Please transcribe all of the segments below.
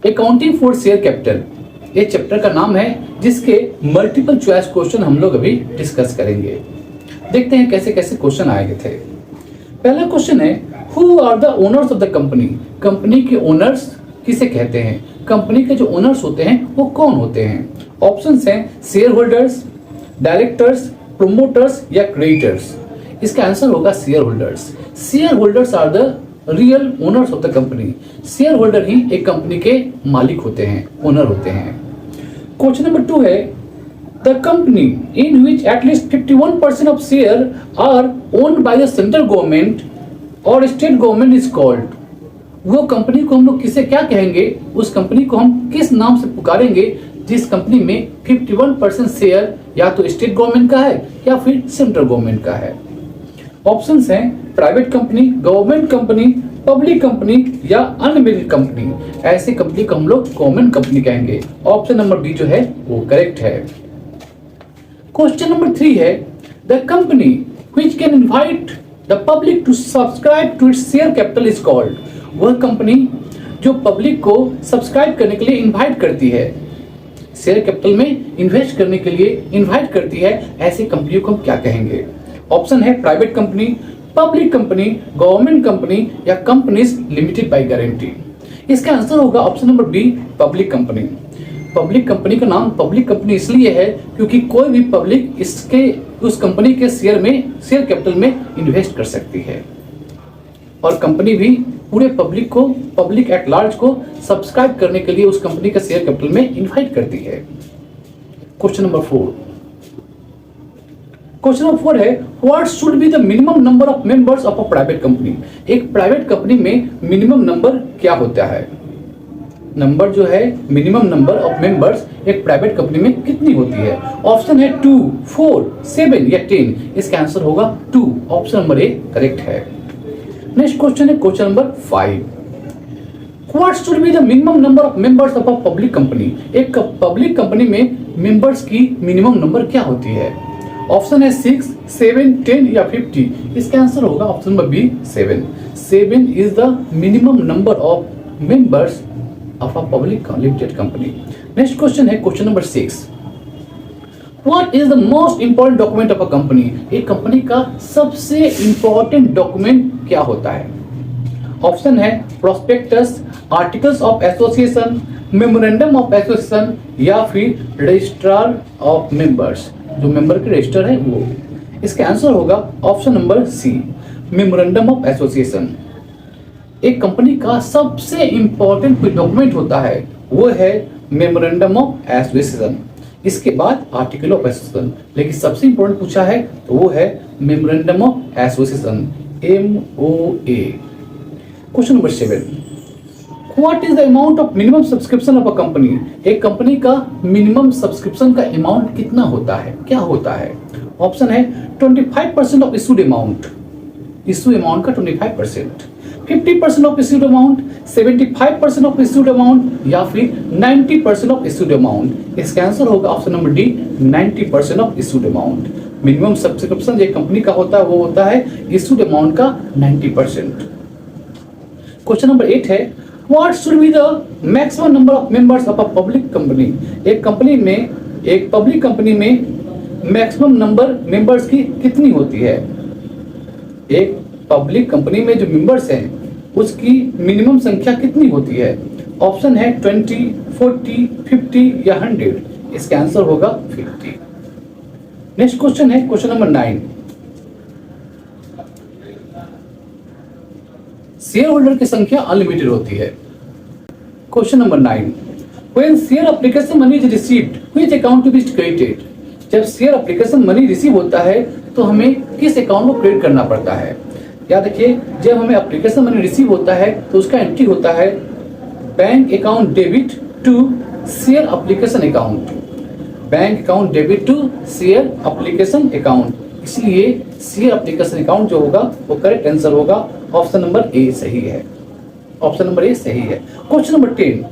Accounting for share capital, ये chapter का नाम है, जिसके मल्टीपल चॉइस क्वेश्चन हम लोग अभी डिस्कस करेंगे। देखते हैं कैसे कैसे क्वेश्चन आए थे। पहला क्वेश्चन है, who are the owners of the company. Company के ओनर्स किसे कहते हैं, कंपनी के जो ओनर्स होते हैं वो कौन होते हैं। ऑप्शंस हैं शेयर होल्डर्स, डायरेक्टर्स, प्रोमोटर्स या क्रेडिटर्स। इसका आंसर होगा share holders. Share holders are the real owners of the company. Share holder ही एक कंपनी के मालिक होते हैं, ओनर होते हैं। क्वेश्चन नंबर 2 है, the company in which at least 51% of share are owned by the central government और स्टेट गवर्नमेंट इज कॉल्ड। वो कंपनी को हम लोग किसे क्या कहेंगे, उस कंपनी को हम किस नाम से पुकारेंगे जिस कंपनी में 51% शेयर या तो स्टेट गवर्नमेंट का है या फिर सेंट्रल गवर्नमेंट का है। ऑप्शंस हैं private company, government company, public company या अनलिमिटेड कंपनी। ऐसे कंपनी को हम लोग गवर्नमेंट कंपनी कहेंगे। ऑप्शन नंबर बी जो है वो करेक्ट है। क्वेश्चन नंबर 3 है, the company which can invite the public to subscribe to its share capital is called. वह कंपनी जो पब्लिक को सब्सक्राइब करने के लिए इनवाइट करती है, शेयर कैपिटल में इन्वेस्ट करने के लिए इनवाइट करती है, ऐसी कंपनियों को हम क्या कहेंगे। ऑप्शन है private company, public company, government company या कंपनीज लिमिटेड बाय गारंटी। इसका आंसर होगा option number B, public company. Public company का नाम पब्लिक कंपनी इसलिए है क्योंकि कोई भी पब्लिक उस कंपनी के शेयर कैपिटल में इन्वेस्ट कर सकती है, और कंपनी भी पूरे पब्लिक एट लार्ज को सब्सक्राइब करने के लिए उस कंपनी का शेयर कैपिटल में इनवाइट करती है। क्वेश्चन नंबर 4 है, what should be the minimum number of members of a private company. एक प्राइवेट कंपनी में मिनिमम नंबर क्या होता है। नंबर जो है मिनिमम नंबर ऑफ मेंबर्स एक प्राइवेट कंपनी में कितनी होती है। ऑप्शन है 2, 4, 7 या 10। इसका आंसर होगा 2। ऑप्शन नंबर ए करेक्ट है। नेक्स्ट क्वेश्चन है question number 5, what should be the minimum number of members of a public company. एक पब्लिक कंपनी में मेंबर्स की मिनिमम नंबर क्या होती है। ऑप्शन है 6, 7, 10 या 50। इसका आंसर होगा option number B 7। 7 is the minimum number of members of a public limited company. Next question है question number 6, what is the most important document of a company. एक company का सबसे इंपॉर्टेंट डॉक्यूमेंट क्या होता है। Option है prospectus, articles of association, memorandum of association या फिर रजिस्ट्रार ऑफ मेंबर्स। जो मेंबर के रजिस्टर है वो। इसका आंसर होगा option number C, memorandum of association. एक कंपनी का सबसे इंपॉर्टेंट कोई डॉक्यूमेंट होता है वो है मेमोरेंडम ऑफ एसोसिएशन, इसके बाद आर्टिकल ऑफ एसोसिएशन, लेकिन सबसे इंपॉर्टेंट पूछा है तो वो है memorandum of association, MOA। Question number 7, what is the amount of minimum subscription of a company. एक कंपनी का मिनिमम सब्सक्रिप्शन का अमाउंट कितना होता है, क्या होता है। ऑप्शन है 25% of issued amount, issue amount का 25%, 50% of issued amount, 75% of issued amount या फिर 90% ऑफ इशूड अमाउंट। इसका आंसर होगा option number D, 90% of issued amount. Minimum subscription जो कंपनी का होता है वो होता है इशूड अमाउंट का 90%। क्वेश्चन नंबर 8 है, what should be the maximum number of members of a public company. एक पब्लिक कंपनी में मैक्सिमम नंबर मेंबर्स की कितनी होती है। एक पब्लिक कंपनी में जो मेंबर्स हैं उसकी मिनिमम संख्या कितनी होती है। ऑप्शन है 20, 40, 50 या 100। इसका आंसर होगा 50। नेक्स्ट क्वेश्चन है क्वेश्चन नंबर 9, शेयर होल्डर की संख्या अनलिमिटेड होती है। Question number 9, when share application money is received which account to be credited. जब शेयर एप्लीकेशन मनी रिसीव होता है तो हमें किस अकाउंट को क्रेडिट करना पड़ता है। याद रखिए, जब हमें एप्लीकेशन मनी रिसीव होता है तो उसका एंट्री होता है bank account debit to share application account, bank account debit to share application account. इसलिए शेयर एप्लीकेशन अकाउंट जो होगा वो करेक्ट आंसर होगा। ऑप्शन नंबर ए सही है, ऑप्शन नंबर ए सही है। Question number 10,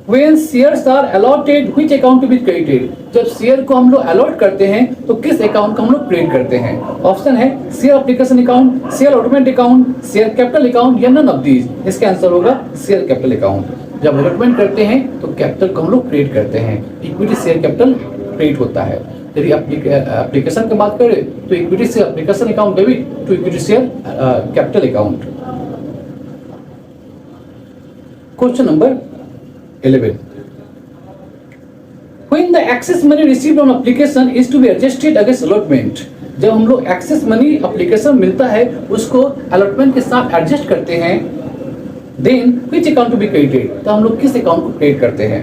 when shares are allotted which account to be credited। जब शेयर को हम लोग अलॉट करते हैं तो किस अकाउंट को हम लोग क्रेडिट करते हैं। ऑप्शन है share application account, share automate account, share capital account या नन ऑफ दीज। इसका आंसर होगा शेयर कैपिटल अकाउंट। जब अलॉटमेंट करते हैं तो कैपिटल को हम लोग क्रिएट करते हैं, इक्विटी शेयर कैपिटल क्रिएट होता है। यदि एप्लीकेशन की बात करें तो इक्विटी से application account debit to equity share capital account. Question number 11, when the excess money received on application is to be adjusted against allotment, जब हम लोग एक्सेस मनी एप्लीकेशन मिलता है उसको अलॉटमेंट के साथ एडजस्ट करते हैं, then which account to be credited, तो हम लोग किस अकाउंट को क्रेडिट करते हैं?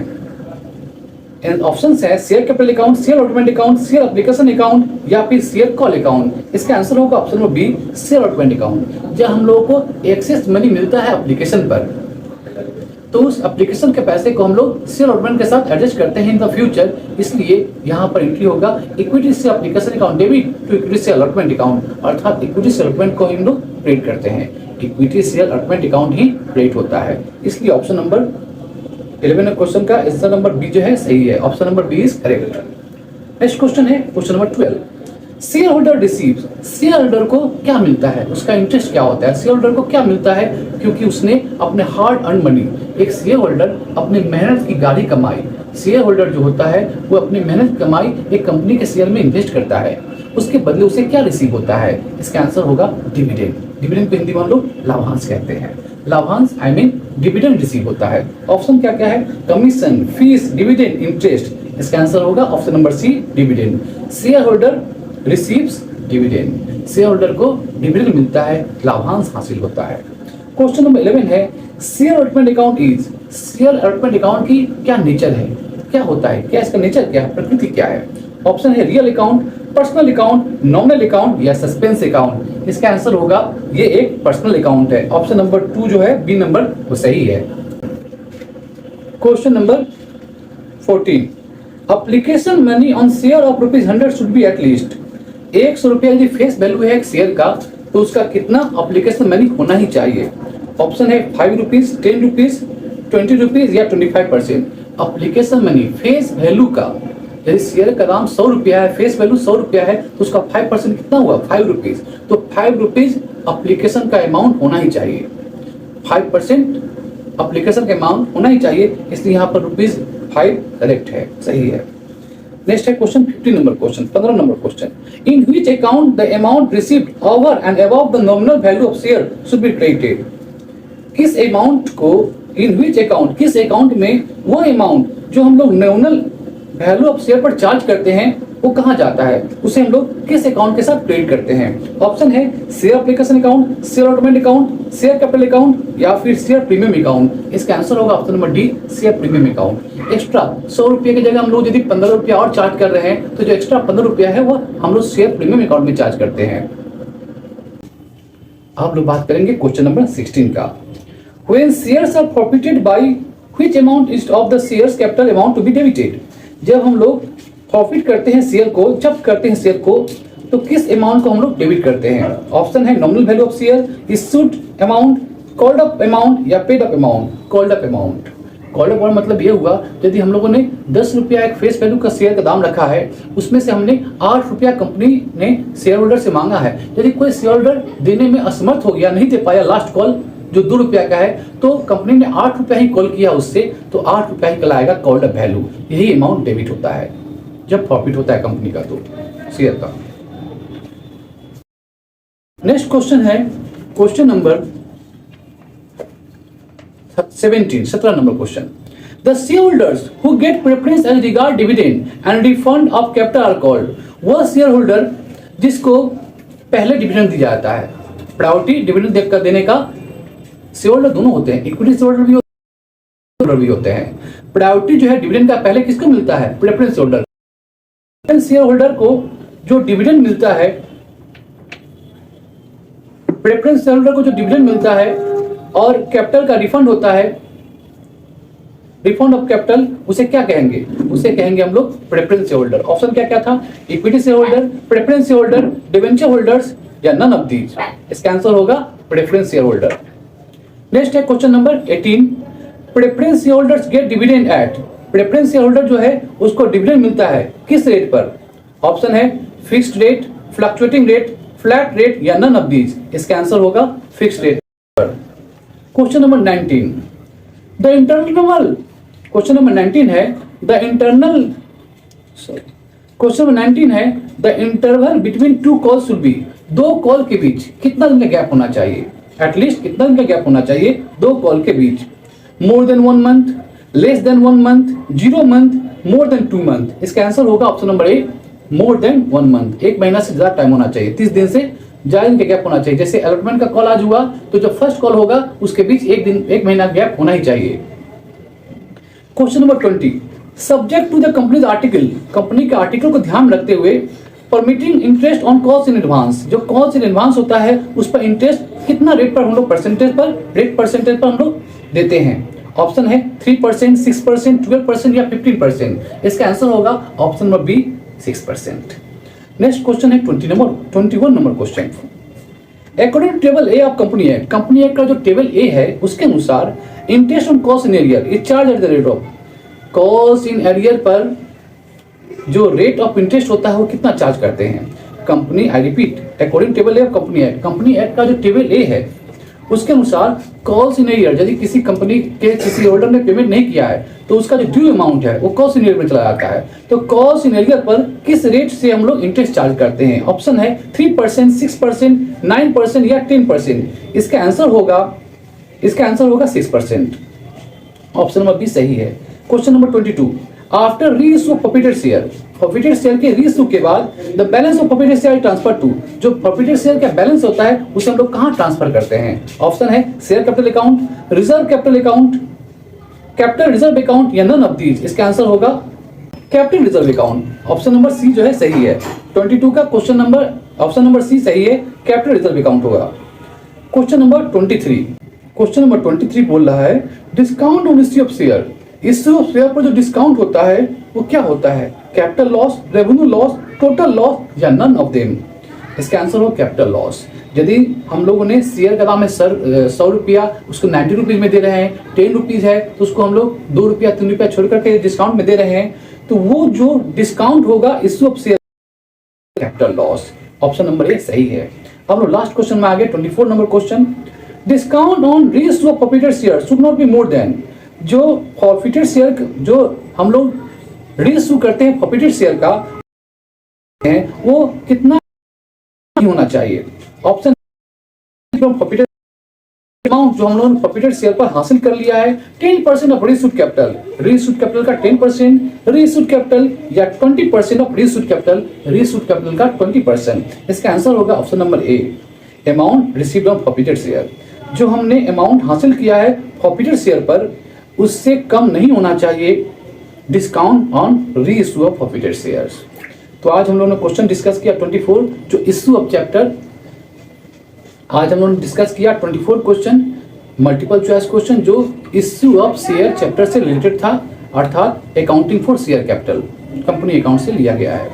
ऑप्शन है share capital account, share allotment account, share application account या फिर शेयर कॉल अकाउंट। इसका आंसर होगा option number B, share allotment account. जब हम लोगों को एक्सेस मनी मिलता है एप्लीकेशन पर तो उस एप्लीकेशन के पैसे को हम लोग शेयर अलॉटमेंट के साथ एडजस्ट करते हैं इन द फ्यूचर, इसलिए यहाँ पर एंट्री होगा इक्विटी से application account debit to equity से अलॉटमेंट अकाउंट, अर्थात इक्विटी से अलॉटमेंट को हम लोग क्रिएट करते हैं, इक्विटी शेयर अलॉटमेंट अकाउंट ही क्रिएट होता है। इसलिए ऑप्शन नंबर 11 क्वेश्चन का आंसर नंबर बी जो है सही है, option number B is correct. Next question है question number 12, share holder receives, share holder को क्या मिलता है, उसका इंटरेस्ट क्या होता है, शेयर होल्डर को क्या मिलता है क्योंकि उसने अपने हार्ड अर्न मनी, एक शेयर होल्डर अपनी मेहनत की गाड़ी कमाई, शेयर होल्डर जो होता है वो अपनी मेहनत कमाई एक कंपनी के शेयर में इन्वेस्ट करता है, उसके बदले उसे क्या रिसीव होता है? इसका आंसर होगा डिविडेंड। डिविडेंड को हिंदी में हम लोग लाभांश कहते हैं, लाभांश आई मीन डिविडेंड रिसीव होता है। ऑप्शन क्या क्या है? Commission, fees, dividend, interest. इसका आंसर होगा option number C, dividend. Share holder receives dividend, share holder को डिविडेंड मिलता है, लाभांश हासिल होता है। क्वेश्चन नंबर 11 है share allotment account is, share allotment account की क्या नेचर है, क्या होता है, क्या इसका नेचर क्या है, प्रकृति क्या है? ऑप्शन है real account, personal account, nominal account या सस्पेंस अकाउंट। इसका आंसर होगा ये एक पर्सनल अकाउंट है, ऑप्शन नंबर 2 जो है बी नंबर वो सही है। Question number 14, application money on share of ₹100 should be at least, 100 रुपया यदि फेस वैल्यू है एक शेयर का तो उसका कितना एप्लीकेशन मनी होना ही चाहिए? ऑप्शन है 5 रुपीज, 10 रुपीज, 20 रुपीज या 25%। एप्लीकेशन मनी फेस वैल्यू का, यदि शेयर का दाम 100 रुपया है, फेस वैल्यू 100 रुपया है तो उसका 5% कितना हुआ? 5 रुपीज। तो 5 रुपीज एप्लीकेशन का अमाउंट होना ही चाहिए, 5% एप्लीकेशन का अमाउंट होना ही चाहिए, इसलिए यहाँ पर ₹5 करेक्ट है, सही है। नेक्स्ट है question 15 number question, 15 number question, in which account the amount received over and above the nominal value of share should be credited. किस अमाउंट को, इन व्हिच अकाउंट, किस अकाउंट में वो अमाउंट जो हम लोग नॉमिनल वैल्यू ऑफ शेयर पर charge करते हैं वो कहाँ जाता है, उसे हम लोग किस अकाउंट के साथ क्रेडिट करते हैं? ऑप्शन है share application account, share allotment account, share capital account या फिर शेयर प्रीमियम अकाउंट। इसका आंसर होगा option number D, share premium account. Extra 100 रुपये की जगह हम लोग यदि 15 रुपया और चार्ज कर रहे हैं तो जो एक्स्ट्रा 15 रुपया है वो हम लोग शेयर प्रीमियम अकाउंट में चार्ज करते हैं। आप लोग बात करेंगे क्वेश्चन नंबर 16 का, when shares are forfeited by which amount is of the shares capital amount to be debited। जब हम लोग फॉरफिट करते हैं शेयर को, जब्त करते हैं शेयर को, तो किस अमाउंट को हम लोग डेबिट करते हैं? ऑप्शन है nominal value of share, issued amount, called up amount या paid up amount. Called up amount, called up मतलब ये हुआ यदि हम लोगों ने 10 रुपया एक फेस वैल्यू का शेयर का दाम रखा है, उसमें से हमने 8 रुपया कंपनी ने शेयर होल्डर से मांगा है, यदि कोई शेयर होल्डर देने में असमर्थ हो गया, नहीं दे पाया, लास्ट कॉल जो 2 रुपया का है, तो कंपनी ने 8 रुपया ही कॉल किया उससे, तो 8 रुपया ही कहलाएगा कॉल्ड अप वैल्यू। यही अमाउंट डेबिट होता है जब प्रॉफिट होता है कंपनी का, तो शेयर का। नेक्स्ट क्वेश्चन है question number 17 number question, the share holders who get preference as regard dividend and refund of capital are called. वह शेयर होल्डर जिसको पहले डिविडेंड दिया जाता है, प्रायोरिटी डिविडेंड देने का शेयर होल्डर दोनों होते हैं, इक्विटी शेयर होल्डर भी होते हैं। प्रायोरिटी जो है डिविडेंड का पहले किसको मिलता है? Preference holder. शेयर होल्डर को जो डिविडेंड मिलता है, प्रेफरेंस शेयर होल्डर को जो डिविडेंड मिलता है और कैपिटल का रिफंड होता है, रिफंड ऑफ कैपिटल, उसे क्या कहेंगे? उसे कहेंगे हम लोग प्रेफरेंस शेयर होल्डर। ऑप्शन क्या क्या था? Equity share holder, preference share holder, debenture holders या नन ऑफ दीज। इसका आंसर होगा प्रेफरेंस शेयर होल्डर। नेक्स्ट है question number 18, preference share holders get dividend at. Preference share holder जो है उसको डिविडेंड मिलता है किस रेट पर? ऑप्शन है fixed rate, fluctuating rate, flat rate या नन ऑफ दीज। इसका आंसर होगा फिक्स्ड रेट पर। Question number 19, the internal, question number 19 है द इंटरनल, क्वेश्चन नंबर 19 है the interval between two call should be, दो call के बीच कितना दिन का गैप होना चाहिए, एटलीस्ट कितना दिन का गैप होना चाहिए दो कॉल के बीच, more than 1 month, less than 1 month, 0 month, more than 2 month. इसका आंसर होगा option number A, more than 1 month, एक महीना से ज्यादा टाइम होना चाहिए, 30 दिन से ज्यादा दिन का गैप होना चाहिए। जैसे अलॉटमेंट का कॉल आज हुआ तो जो फर्स्ट कॉल होगा उसके बीच एक महीना गैप होना ही चाहिए। Question number 20, subject to the companies article, company के आर्टिकल को ध्यान रखते हुए permitting interest on calls in advance, जो कॉल्स इन एडवांस होता है उस पर इंटरेस्ट कितना रेट पर हम लोग परसेंटेज पर हम लोग देते हैं। ऑप्शन है 3%, 6%, 12% या 15%। इसका आंसर होगा option number B, 6%। Next question है 21 number question. According table A of company act का जो टेबल ए है उसके अनुसार interest on calls in arrear is charge at the rate of, calls in arrear पर जो रेट ऑफ इंटरेस्ट होता है वो कितना चार्ज करते हैं company. I repeat, according table A of company act का जो टेबल ए है उसके अनुसार कॉल्स इन एरियर, यदि किसी कंपनी के किसी होल्डर ने पेमेंट नहीं किया है तो उसका जो ड्यू अमाउंट है वो कॉल्स इन एरियर में चला जाता है। तो कॉल्स इन एरियर पर किस रेट से हम लोग इंटरेस्ट चार्ज करते हैं। ऑप्शन है 3%, 6%, 9% या 10%। इसका आंसर होगा 6%। ऑप्शन नंबर बी सही है। Question number 22, after reissue of forfeited share, forfeited share के रीइश्यू के बाद the balance of forfeited share transfer to, जो फॉरफिटेड शेयर का बैलेंस होता है उसे हम लोग कहां ट्रांसफर करते हैं। ऑप्शन है share capital account, reserve capital account, capital reserve account या नन ऑफ दीज। इसका आंसर होगा capital reserve account. Option number C जो है सही है। 22 का question number option number C सही है, कैपिटल रिजर्व अकाउंट होगा। क्वेश्चन नंबर 23 बोल रहा है discount on issue of share, issue of share पर जो डिस्काउंट होता है वो क्या होता है, capital loss, revenue loss, total loss या नन ऑफ देम। इसका आंसर हो कैपिटल लॉस। यदि हम लोगों ने शेयर का दाम है 100 रुपया, उसको 90 रुपीज में दे रहे हैं, 10 रुपीज है तो उसको हम लोग 2 रुपया 3 रुपया छोड़ करके डिस्काउंट में दे रहे हैं, तो वो जो डिस्काउंट होगा issue of share capital loss. Option number A सही है। अब लोग लास्ट क्वेश्चन में आ गए 24 number question. Discount on reissue of forfeited share should not be more than, जो फॉरफिटेड शेयर जो हम लोग रीइश्यू करते हैं फॉरफिटेड शेयर का है वो कितना होना चाहिए। ऑप्शन फॉरफिटेड अमाउंट जो हम लोगों ने फॉरफिटेड शेयर पर हासिल कर लिया है 10% ऑफ रीइश्यूड कैपिटल का 10%, रीइश्यूड कैपिटल या 20% ऑफ रीइश्यूड कैपिटल का 20%। इसका आंसर होगा option number A, amount received on forfeited share. जो हमने अमाउंट हासिल किया है फॉरफिटेड शेयर पर उससे कम नहीं होना चाहिए discount on reissue of forfeited shares. तो आज हम लोगों ने क्वेश्चन डिस्कस किया 24 जो इश्यू ऑफ चैप्टर, आज हम लोगों ने डिस्कस किया 24 क्वेश्चन मल्टीपल चॉइस क्वेश्चन जो इश्यू ऑफ शेयर चैप्टर से रिलेटेड था, अर्थात accounting for share capital company account से लिया गया है।